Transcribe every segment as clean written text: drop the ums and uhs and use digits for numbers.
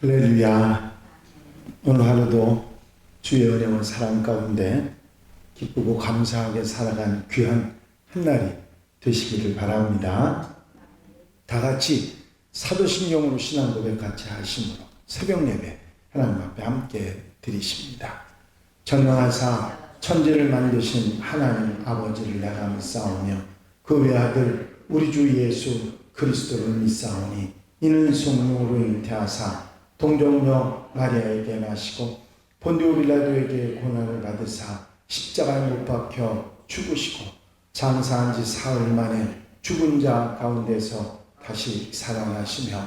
할렐루야. 오늘 하루도 주의 은혜와 사랑 가운데 기쁘고 감사하게 살아간 귀한 한날이 되시기를 바랍니다. 다 같이 사도신경으로 신앙 고백 같이 하심으로 새벽 예배 하나님 앞에 함께 드리십니다. 전능하사 천지를 만드신 하나님 아버지를 내가 믿사오며 그 외아들 우리 주 예수 그리스도를 믿사오니 이는 성령으로 잉태하사 동정녀 마리아에게 나시고 본디오 빌라도에게 고난을 받으사 십자가에 못 박혀 죽으시고 장사한 지 사흘 만에 죽은 자 가운데서 다시 살아나시며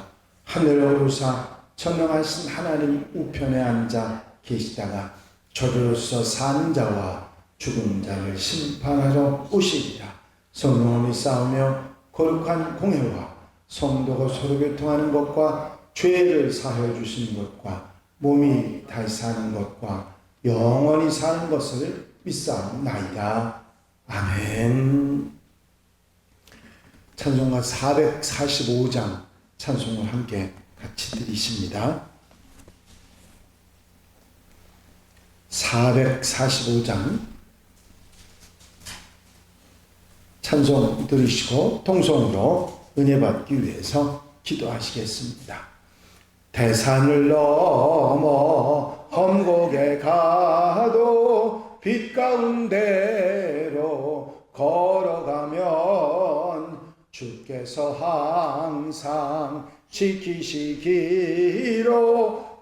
하늘에 오르사 전능하신 하나님 우편에 앉아 계시다가 저주로서 사는 자와 죽은 자를 심판하러 오시리라. 성령을 믿사오며 거룩한 공회와 성도가 서로 교통하는 것과 죄를 사하여 주시는 것과 몸이 다시 사는 것과 영원히 사는 것을 믿사옵나이다. 아멘. 찬송가 445장 찬송을 함께 같이 드리십니다. 445장 찬송 들으시고 통성으로 은혜 받기 위해서 기도하시겠습니다. 대산을 넘어 험곡에 가도 빛 가운데로 걸어가면 주께서 항상 지키시기로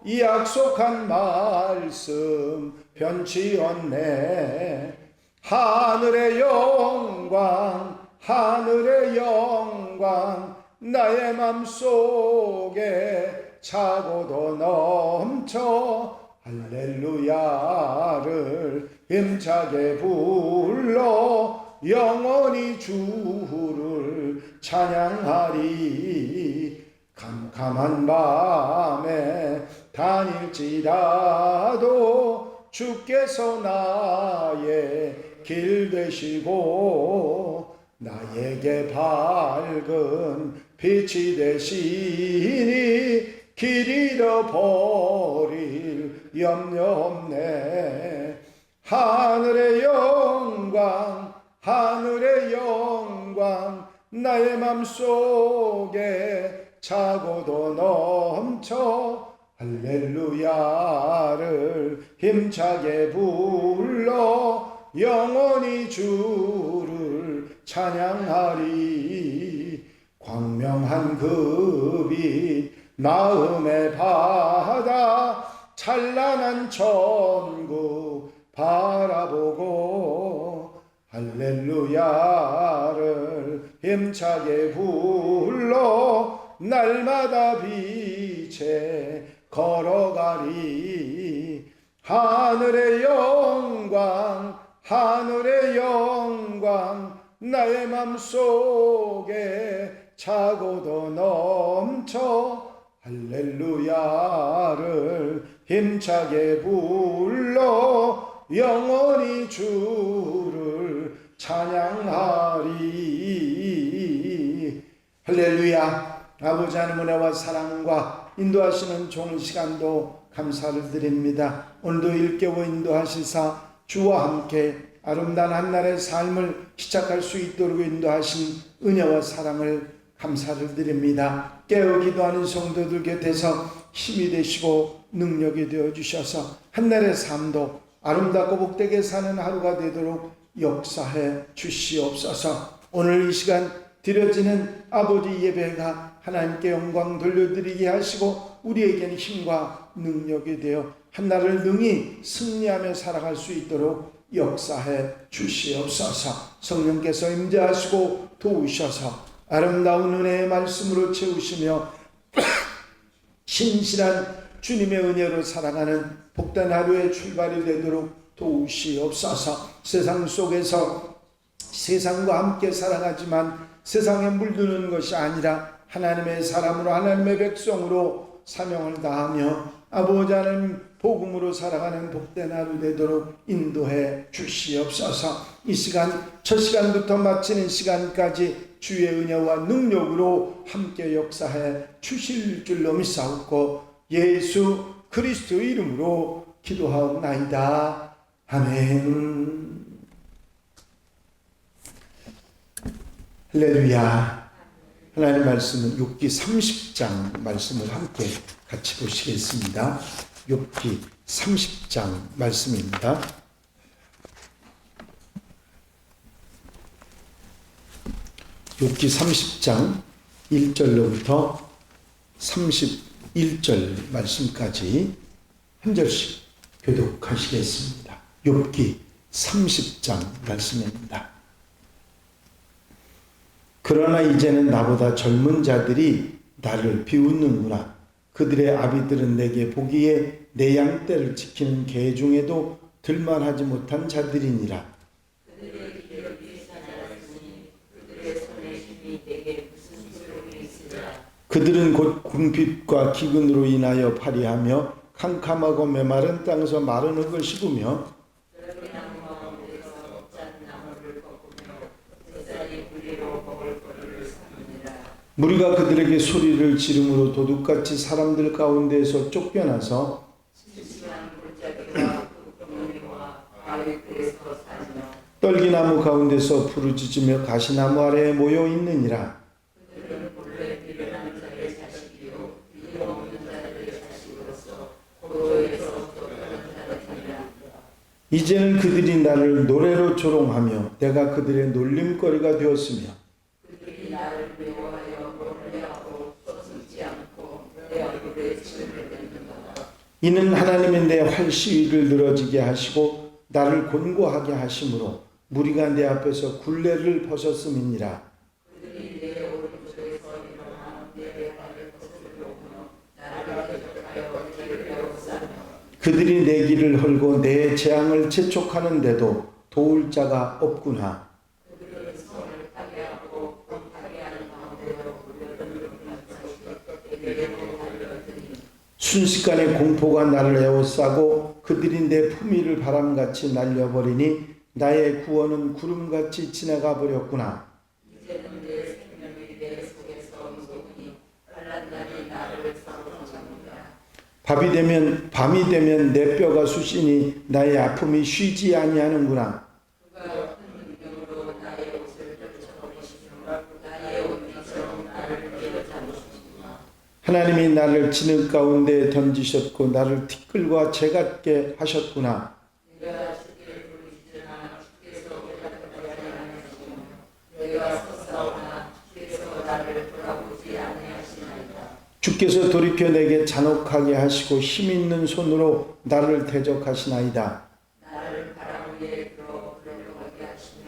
이 약속한 말씀 변치 않네. 하늘의 영광 하늘의 영광 나의 맘속에 차고도 넘쳐 할렐루야를 힘차게 불러 영원히 주를 찬양하리. 캄캄한 밤에 다닐지라도 주께서 나의 길 되시고 나에게 밝은 빛이 되시니 길 잃어버릴 염려 없네. 하늘의 영광 하늘의 영광 나의 맘속에 차고도 넘쳐 할렐루야를 힘차게 불러 영원히 주를 찬양하리. 광명한 그 빛 마음의 바다 찬란한 천국 바라보고 할렐루야를 힘차게 불러 날마다 빛에 걸어가리. 하늘의 영광 하늘의 영광 나의 맘속에 차고도 넘쳐 할렐루야를 힘차게 불러 영원히 주를 찬양하리. 할렐루야. 아버지 하나님 은혜와 사랑과 인도하시는 좋은 시간도 감사를 드립니다. 오늘도 일깨워 인도하시사 주와 함께 아름다운 한날의 삶을 시작할 수 있도록 인도하신 은혜와 사랑을 감사를 드립니다. 깨어 기도하는 성도들 곁에서 힘이 되시고 능력이 되어 주셔서 한날의 삶도 아름답고 복되게 사는 하루가 되도록 역사해 주시옵소서. 오늘 이 시간 드려지는 아버지 예배가 하나님께 영광 돌려드리게 하시고 우리에게는 힘과 능력이 되어 한날을 능히 승리하며 살아갈 수 있도록 역사해 주시옵소서. 성령께서 임재하시고 도우셔서 아름다운 은혜의 말씀으로 채우시며 신실한 주님의 은혜로 살아가는 복된 하루의 출발이 되도록 도우시옵소서. 세상 속에서 세상과 함께 살아가지만 세상에 물드는 것이 아니라 하나님의 사람으로 하나님의 백성으로 사명을 다하며 아버지 하나님 복음으로 살아가는 복된 하루 되도록 인도해 주시옵소서. 이 시간 첫 시간부터 마치는 시간까지 주의 은혜와 능력으로 함께 역사해 주실 줄로 믿사옵고 예수 그리스도 이름으로 기도하옵나이다. 아멘. 할렐루야. 하나님의 말씀은 욥기 30장 말씀을 함께 같이 보시겠습니다. 욥기 30장 말씀입니다. 욥기 30장 1절로부터 31절 말씀까지 한 절씩 교독하시겠습니다. 욥기 30장 말씀입니다. 그러나 이제는 나보다 젊은 자들이 나를 비웃는구나. 그들의 아비들은 내게 보기에 내 양떼를 지키는 개 중에도 들만하지 못한 자들이니라. 그들의 기력이 사나웠으니 그들의 손에 힘이 내게 무슨 소용이 있으랴. 그들은 곧 궁핍과 기근으로 인하여 파리하며 캄캄하고 메마른 땅에서 마른 흙을 씹으며 무리가 그들에게 소리를 지름으로 도둑같이 사람들 가운데에서 쫓겨나서 떨기나무 가운데서 부르짖으며 가시나무 아래에 모여 있느니라. 이제는 그들이 나를 노래로 조롱하며 내가 그들의 놀림거리가 되었으며 그들이 나를 미워하여 멀리하고 서슴지 않고 내 얼굴에 침을 뱉는도다. 이는 하나님이 내 활시위를 늘어지게 하시고 나를 곤고하게 하심으로 무리가 내 앞에서 굴레를 벗었음이니라. 그들이 내 오른쪽에서 일어나 내 발을 거스르며 나를 대적하여 길을 배우사며 그들이 내 길을 헐고 내 재앙을 재촉하는데도 도울 자가 없구나. 그들은 성을 파괴하고 파괴하는 가운데로 순식간에 공포가 나를 에워싸고 그들이 내 품위를 바람같이 날려버리니 나의 구원은 구름같이 지나가 버렸구나. 이제는 내 생명이 내 속에서 솟으니 환난 날이 나를 사로잡는다. 밤이 되면 내 뼈가 쑤시니 나의 아픔이 쉬지 아니하는구나. 그가 큰 능력으로 나의 옷을 떨쳐버리시며 나의 옷처럼 나를 내려잡으시구나. 하나님이 나를 진흙 가운데 던지셨고 나를 티끌과 재 같게 하셨구나. 내가 주께 부르짖으나 주께서 대답하지 아니하시며 내가 서싸우나 주께서 나를 돌아보지 아니하시나이다. 주께서 돌이켜 내게 잔혹하게 하시고 힘있는 손으로 나를 대적하시나이다. 나를 바람 위에 들어 불려가게 하시며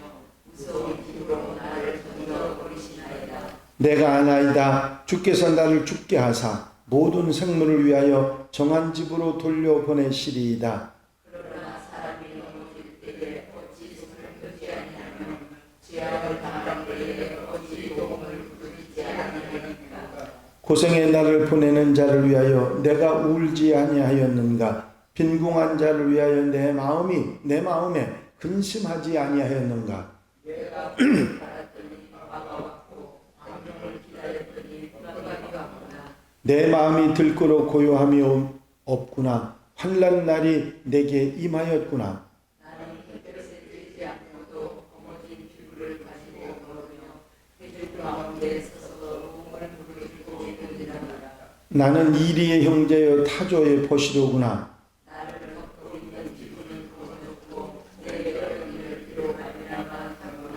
무서운 힘으로 나를 던져버리시나이다. 내가 아나이다. 주께서 나를 죽게 하사 모든 생물을 위하여 정한 집으로 돌려보내시리이다. 그러나 사람이 넘어질 때에 어찌 손을 펴지 아니하며 재앙을 당할 때에 어찌 도움을 부르지 아니하니까. 고생의 나를 보내는 자를 위하여 내가 울지 아니하였는가. 빈궁한 자를 위하여 내 마음에 근심하지 아니하였는가. 내가 바랐더니 화가 왔고 악령을 기다렸더니 불안감이 왔구나. 내 마음이 들끓어 고요함이 없구나. 환난 날이 내게 임하였구나. 나는 햇볕에 쬐지 않고도 거머진 피부를 가지고 걸으며 해질 가운데 서서 몸을 부르짖고 있느니라. 나는 이리의 형제여 타조의 버시로구나. 나를 덮고 있는 피부는 거머졌고 내 여름을 비로 말미암아 가구나.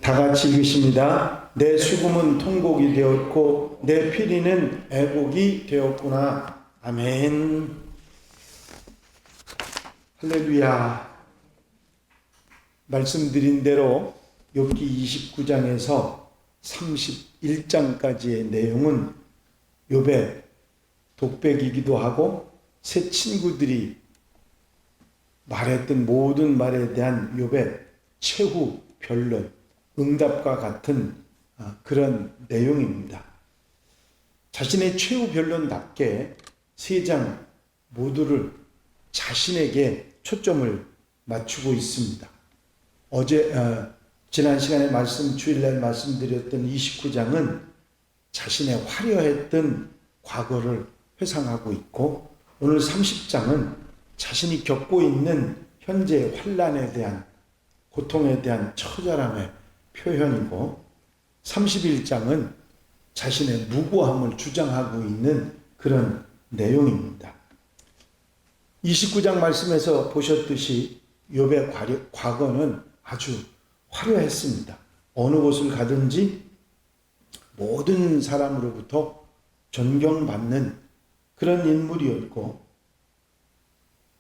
다 같이 읽으십니다. 내 수금은 통곡이 되었고 내 피리는 애곡이 되었구나. 아멘. 할렐루야. 말씀드린 대로 욥기 29장에서 31장까지의 내용은 욥의 독백이기도 하고 새 친구들이 말했던 모든 말에 대한 욥의 최후 변론, 응답과 같은 그런 내용입니다. 자신의 최후 변론답게 세 장 모두를 자신에게 초점을 맞추고 있습니다. 지난 시간에 주일날 말씀드렸던 29장은 자신의 화려했던 과거를 회상하고 있고, 오늘 30장은 자신이 겪고 있는 현재의 환난에 대한, 고통에 대한 처절함의 표현이고, 31장은 자신의 무고함을 주장하고 있는 그런 내용입니다. 29장 말씀에서 보셨듯이 욥의 과거는 아주 화려했습니다. 어느 곳을 가든지 모든 사람으로부터 존경받는 그런 인물이었고,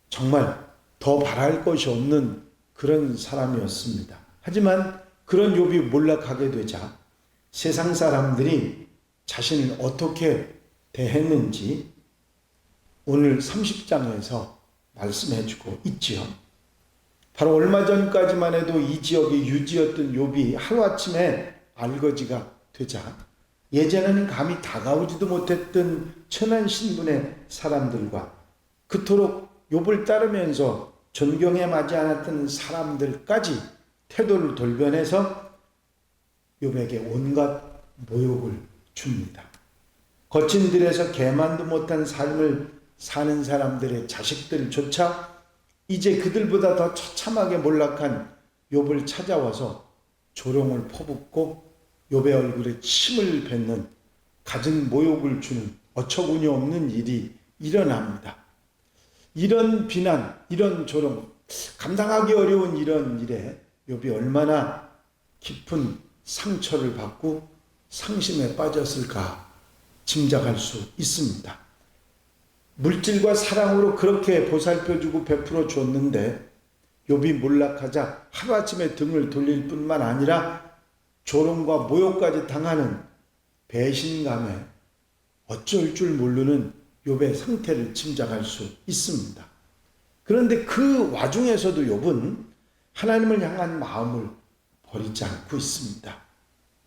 정말 더 바랄 것이 없는 그런 사람이었습니다. 하지만 그런 욥이 몰락하게 되자 세상 사람들이 자신을 어떻게 대했는지 오늘 30장에서 말씀해주고 있지요. 바로 얼마 전까지만 해도 이 지역의 유지였던 욥이 하루아침에 알거지가 되자 예전에는 감히 다가오지도 못했던 천한 신분의 사람들과 그토록 욥을 따르면서 존경에 맞지 않았던 사람들까지 태도를 돌변해서 욥에게 온갖 모욕을 줍니다. 거친 들에서 개만도 못한 삶을 사는 사람들의 자식들조차 이제 그들보다 더 처참하게 몰락한 욥을 찾아와서 조롱을 퍼붓고 욥의 얼굴에 침을 뱉는, 갖은 모욕을 주는 어처구니 없는 일이 일어납니다. 이런 비난, 이런 조롱, 감당하기 어려운 이런 일에 욥이 얼마나 깊은 상처를 받고 상심에 빠졌을까 짐작할 수 있습니다. 물질과 사랑으로 그렇게 보살펴주고 베풀어 줬는데 욥이 몰락하자 하루아침에 등을 돌릴 뿐만 아니라 조롱과 모욕까지 당하는 배신감에 어쩔 줄 모르는 욥의 상태를 짐작할 수 있습니다. 그런데 그 와중에서도 욥은 하나님을 향한 마음을 버리지 않고 있습니다.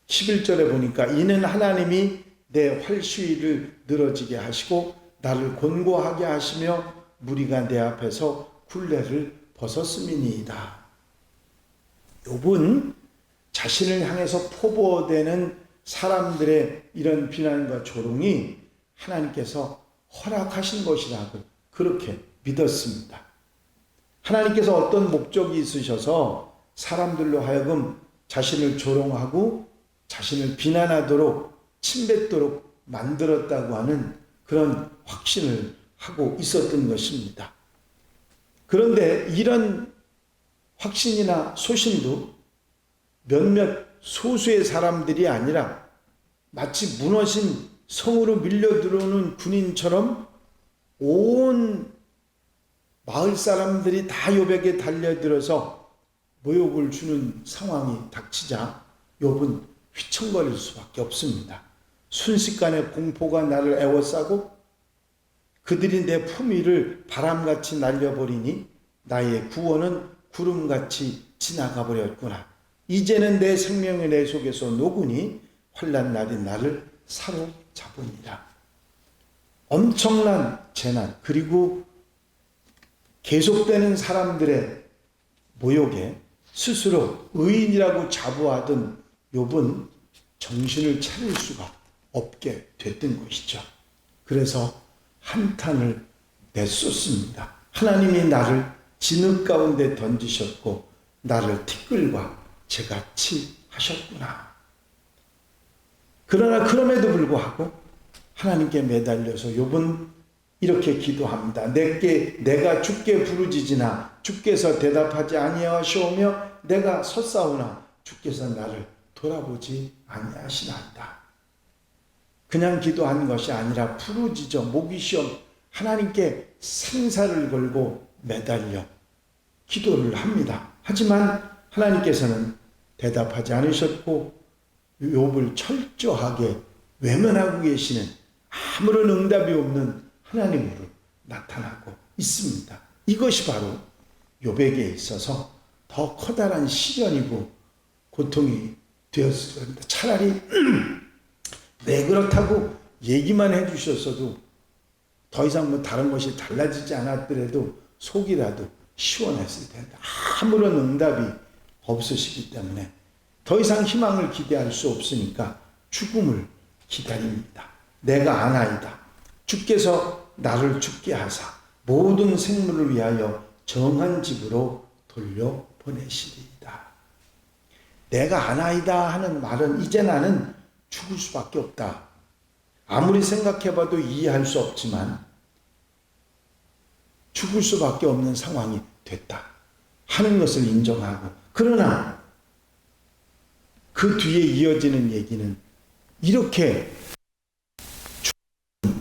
11절에 보니까 이는 하나님이 내 활시위를 늘어지게 하시고 나를 곤고하게 하시며 무리가 내 앞에서 굴레를 벗었음이니이다. 욥은 자신을 향해서 포보되는 사람들의 이런 비난과 조롱이 하나님께서 허락하신 것이라고 그렇게 믿었습니다. 하나님께서 어떤 목적이 있으셔서 사람들로 하여금 자신을 조롱하고 자신을 비난하도록 침뱉도록 만들었다고 하는 그런 확신을 하고 있었던 것입니다. 그런데 이런 확신이나 소신도 몇몇 소수의 사람들이 아니라 마치 무너진 성으로 밀려 들어오는 군인처럼 온 마을 사람들이 다 욥에게 달려들어서 모욕을 주는 상황이 닥치자 욥은 휘청거릴 수밖에 없습니다. 순식간에 공포가 나를 에워싸고 그들이 내 품위를 바람같이 날려버리니 나의 구원은 구름같이 지나가 버렸구나. 이제는 내 생명이 내 속에서 녹으니 환난 날이 나를 사로잡으니라. 엄청난 재난 그리고 계속되는 사람들의 모욕에 스스로 의인이라고 자부하던 욥은 정신을 차릴 수가 없게 됐던 것이죠. 그래서 한탄을 내쏟습니다. 하나님이 나를 진흙 가운데 던지셨고 나를 티끌과 재같이 하셨구나. 그러나 그럼에도 불구하고 하나님께 매달려서 욥은 이렇게 기도합니다. 내가 주께 부르짖으나 주께서 대답하지 아니하시오며 내가 섰사오나 주께서 나를 돌아보지 아니하시나이다. 그냥 기도한 것이 아니라 부르짖어 목이시험 하나님께 생사를 걸고 매달려 기도를 합니다. 하지만 하나님께서는 대답하지 않으셨고 욥을 철저하게 외면하고 계시는 아무런 응답이 없는 하나님으로 나타나고 있습니다. 이것이 바로 욥에게 있어서 더 커다란 시련이고 고통이 되었을 겁니다. 차라리 네 그렇다고 얘기만 해주셨어도 더 이상 다른 것이 달라지지 않았더라도 속이라도 시원했을 텐데 아무런 응답이 없으시기 때문에 더 이상 희망을 기대할 수 없으니까 죽음을 기다립니다. 내가 아나이다. 주께서 나를 죽게 하사 모든 생물을 위하여 정한 집으로 돌려보내시리이다. 내가 아나이다 하는 말은 이제 나는 죽을 수밖에 없다. 아무리 생각해봐도 이해할 수 없지만 죽을 수밖에 없는 상황이 됐다 하는 것을 인정하고, 그러나 그 뒤에 이어지는 얘기는 이렇게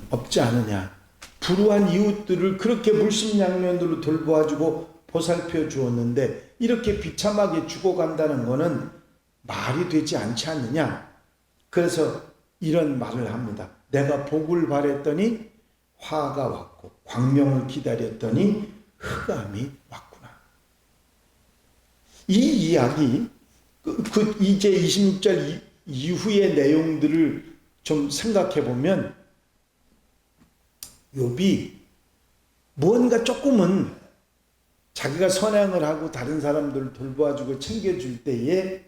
없지 않느냐. 불우한 이웃들을 그렇게 물심양면으로 돌보아주고 보살펴 주었는데 이렇게 비참하게 죽어간다는 것은 말이 되지 않지 않느냐. 그래서 이런 말을 합니다. 내가 복을 바랬더니 화가 왔고 광명을 기다렸더니 흑암이 왔구나. 이 이야기, 이제 26절 이후의 내용들을 좀 생각해 보면 욥이 무언가 조금은 자기가 선행을 하고 다른 사람들을 돌보아주고 챙겨줄 때에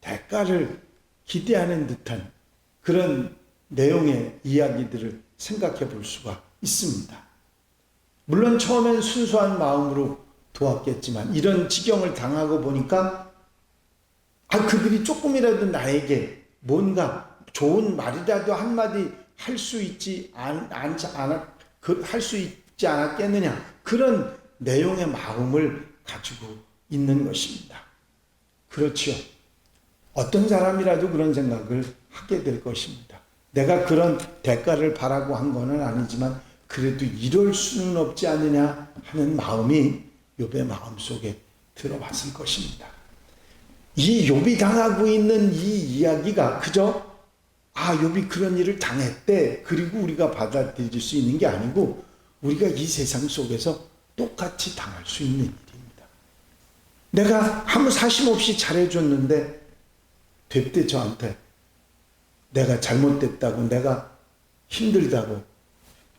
대가를 기대하는 듯한 그런 내용의 이야기들을 생각해 볼 수가 있습니다. 물론 처음엔 순수한 마음으로 도왔겠지만 이런 지경을 당하고 보니까 그들이 조금이라도 나에게 뭔가 좋은 말이라도 한마디 할 수 있지 않았겠느냐, 그런 내용의 마음을 가지고 있는 것입니다. 그렇죠. 어떤 사람이라도 그런 생각을 하게 될 것입니다. 내가 그런 대가를 바라고 한 것은 아니지만 그래도 이럴 수는 없지 않느냐 하는 마음이 욥의 마음속에 들어왔을 것입니다. 이 욥이 당하고 있는 이 이야기가 그저 욥이 그런 일을 당했대 그리고 우리가 받아들일 수 있는 게 아니고 우리가 이 세상 속에서 똑같이 당할 수 있는 일입니다. 내가 아무 사심 없이 잘해줬는데 됐대 저한테 내가 잘못됐다고, 내가 힘들다고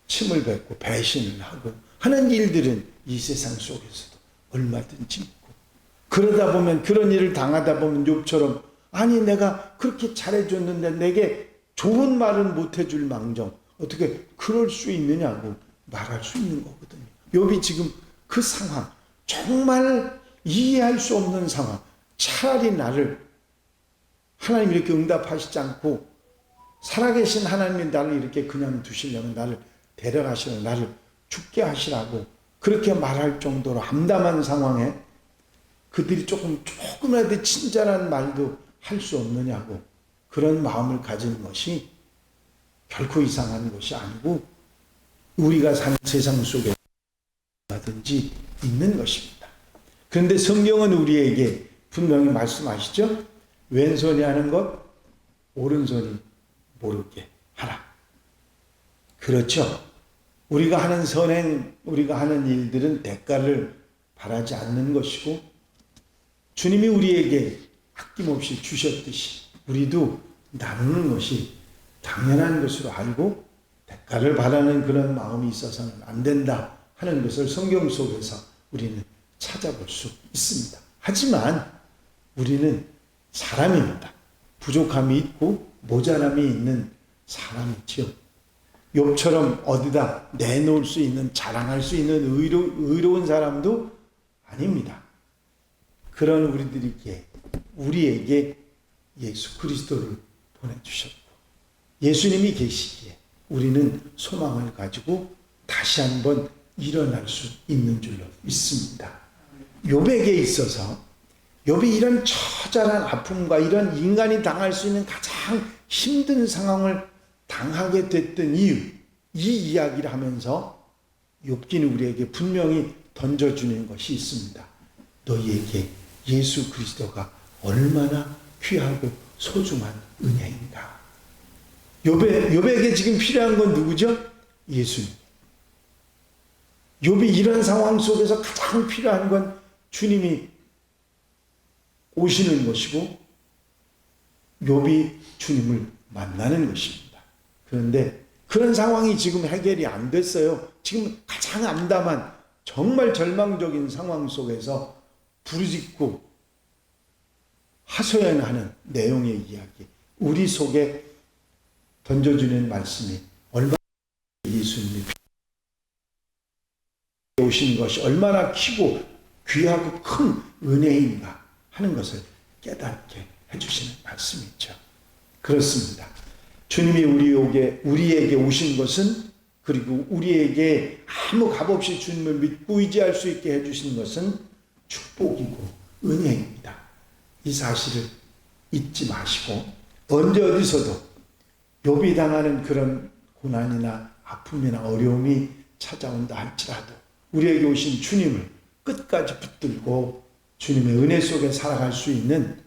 침을 뱉고 배신을 하고 하는 일들은 이 세상 속에서도 얼마든지 있고, 그러다 보면 그런 일을 당하다 보면 욥처럼 내가 그렇게 잘해줬는데 내게 좋은 말은 못해줄 망정 어떻게 그럴 수 있느냐고 말할 수 있는 거거든요. 욥이 지금 그 상황, 정말 이해할 수 없는 상황, 차라리 나를 하나님 이렇게 응답하시지 않고 살아계신 하나님이 나를 이렇게 그냥 두시려면 나를 데려가시려면 나를 죽게 하시라고 그렇게 말할 정도로 암담한 상황에 그들이 조금이라도 친절한 말도 할 수 없느냐고 그런 마음을 가진 것이 결코 이상한 것이 아니고 우리가 사는 세상 속에 얼마든지 있는 것입니다. 그런데 성경은 우리에게 분명히 말씀하시죠. 왼손이 하는 것 오른손이 모르게 하라. 그렇죠. 우리가 하는 선행, 우리가 하는 일들은 대가를 바라지 않는 것이고 주님이 우리에게 아낌없이 주셨듯이 우리도 나누는 것이 당연한 것으로 알고 대가를 바라는 그런 마음이 있어서는 안 된다 하는 것을 성경 속에서 우리는 찾아볼 수 있습니다. 하지만 우리는 사람입니다. 부족함이 있고 모자람이 있는 사람이지요. 욥처럼 어디다 내놓을 수 있는, 자랑할 수 있는 의로운 사람도 아닙니다. 그런 우리에게 예수 그리스도를 보내주셨고 예수님이 계시기에 우리는 소망을 가지고 다시 한번 일어날 수 있는 줄로 믿습니다. 욥에게 있어서 욥이 이런 처절한 아픔과 이런 인간이 당할 수 있는 가장 힘든 상황을 당하게 됐던 이유, 이 이야기를 하면서 욥기는 우리에게 분명히 던져주는 것이 있습니다. 너희에게 예수 그리스도가 얼마나 귀하고 소중한 은혜인가. 욥에게 지금 필요한 건 누구죠? 예수님. 욥이 이런 상황 속에서 가장 필요한 건 주님이 오시는 것이고 욥이 주님을 만나는 것입니다. 그런데 그런 상황이 지금 해결이 안 됐어요. 지금 가장 암담한 정말 절망적인 상황 속에서 부르짖고 하소연하는 내용의 이야기, 우리 속에 던져주는 말씀이 얼마나 예수 오신 것이 얼마나 키고 귀하고 큰 은혜인가 하는 것을 깨닫게 해주시는 말씀이죠. 그렇습니다. 주님이 우리에게 오신 것은, 그리고 우리에게 아무 값없이 주님을 믿고 의지할 수 있게 해주신 것은 축복이고 은혜입니다. 이 사실을 잊지 마시고 언제 어디서도 욥이 당하는 그런 고난이나 아픔이나 어려움이 찾아온다 할지라도 우리에게 오신 주님을 끝까지 붙들고 주님의 은혜 속에 살아갈 수 있는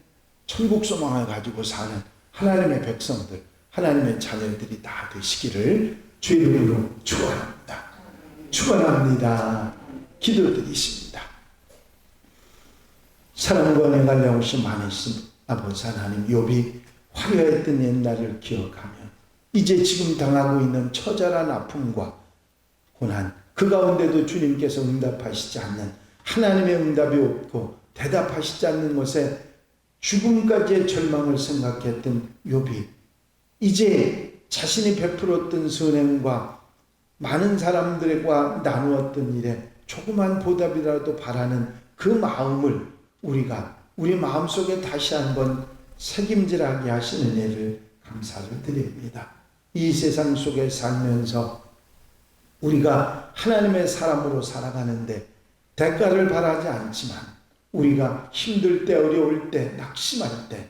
천국 소망을 가지고 사는 하나님의 백성들, 하나님의 자녀들이 다 되시기를 주의 이름으로 축원합니다. 축원합니다. 기도드리십니다. 사랑과 은혜가 내오신 많으신 아버지 하나님, 욥이 화려했던 옛날을 기억하며 이제 지금 당하고 있는 처절한 아픔과 고난, 그 가운데도 주님께서 응답하시지 않는, 하나님의 응답이 없고 대답하시지 않는 것에 죽음까지의 절망을 생각했던 욥이 이제 자신이 베풀었던 선행과 많은 사람들과 나누었던 일에 조그만 보답이라도 바라는 그 마음을 우리가 우리 마음속에 다시 한번 새김질하게 하시는 일을 감사를 드립니다. 이 세상 속에 살면서 우리가 하나님의 사람으로 살아가는데 대가를 바라지 않지만 우리가 힘들 때, 어려울 때, 낙심할 때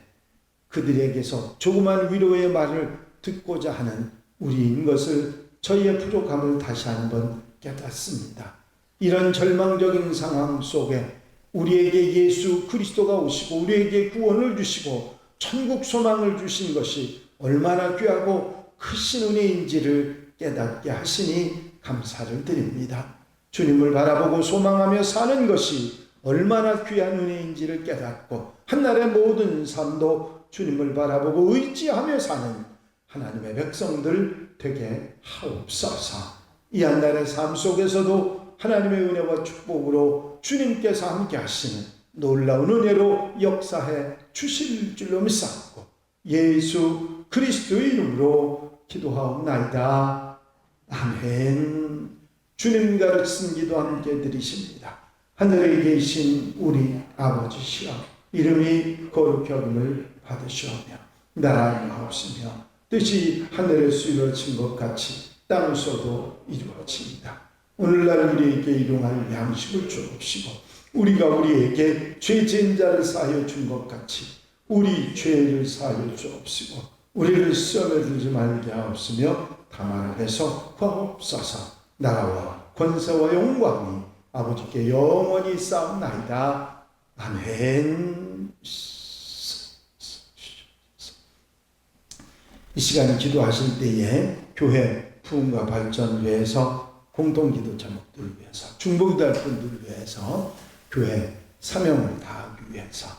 그들에게서 조그만 위로의 말을 듣고자 하는 우리인 것을, 저희의 부족함을 다시 한번 깨닫습니다. 이런 절망적인 상황 속에 우리에게 예수 그리스도가 오시고 우리에게 구원을 주시고 천국 소망을 주신 것이 얼마나 귀하고 크신 은혜인지를 깨닫게 하시니 감사를 드립니다. 주님을 바라보고 소망하며 사는 것이 얼마나 귀한 은혜인지를 깨닫고 한날의 모든 삶도 주님을 바라보고 의지하며 사는 하나님의 백성들 되게 하옵소서. 이 한날의 삶 속에서도 하나님의 은혜와 축복으로 주님께서 함께 하시는 놀라운 은혜로 역사해 주실 줄로 믿사옵고 예수 그리스도의 이름으로 기도하옵나이다. 아멘. 주님 가르친 기도 함께 드리십니다. 하늘에 계신 우리 아버지시여, 이름이 거룩히 여김을 받으시오며 나라가 마옵시며 뜻이 하늘에서 이루어진 것 같이 땅에서도 이루어집니다. 오늘날 우리에게 일용할 양식을 주옵시고 우리가 우리에게 죄 지은 자를 사하여 준 것 같이 우리 죄를 사하여 주옵시고 우리를 시험에 들지 말게 하옵시며 다만 앞에서 구하옵소서. 나라와 권세와 영광이 아버지께 영원히 쌓옵나이다. 아멘. 이 시간에 기도하실 때에 교회 부흥과 발전위해서 공동기도 제목들을 위해서, 중보기도할 분들을 위해서, 교회 사명을 다하기 위해서,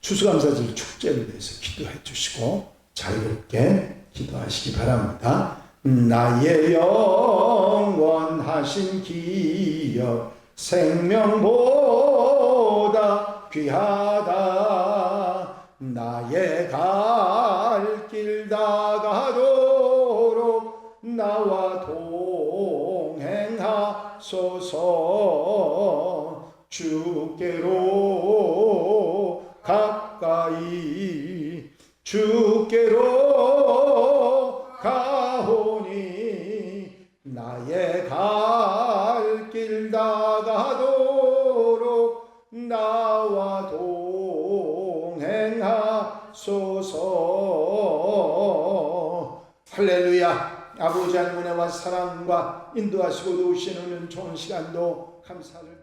추수감사절 축제를 위해서 기도해 주시고 자유롭게 기도하시기 바랍니다. 나의 영원하신 기억 생명보다 귀하다. 나의 갈 길 다가도록 나와 동행하소서. 주께로 가까이 주께로 가오니 나의 갈 길 다가도록 나와 동행하소서. 할렐루야. 아버지 하나님의 은혜와 사랑과 인도하시고 도우시는 좋은 시간도 감사를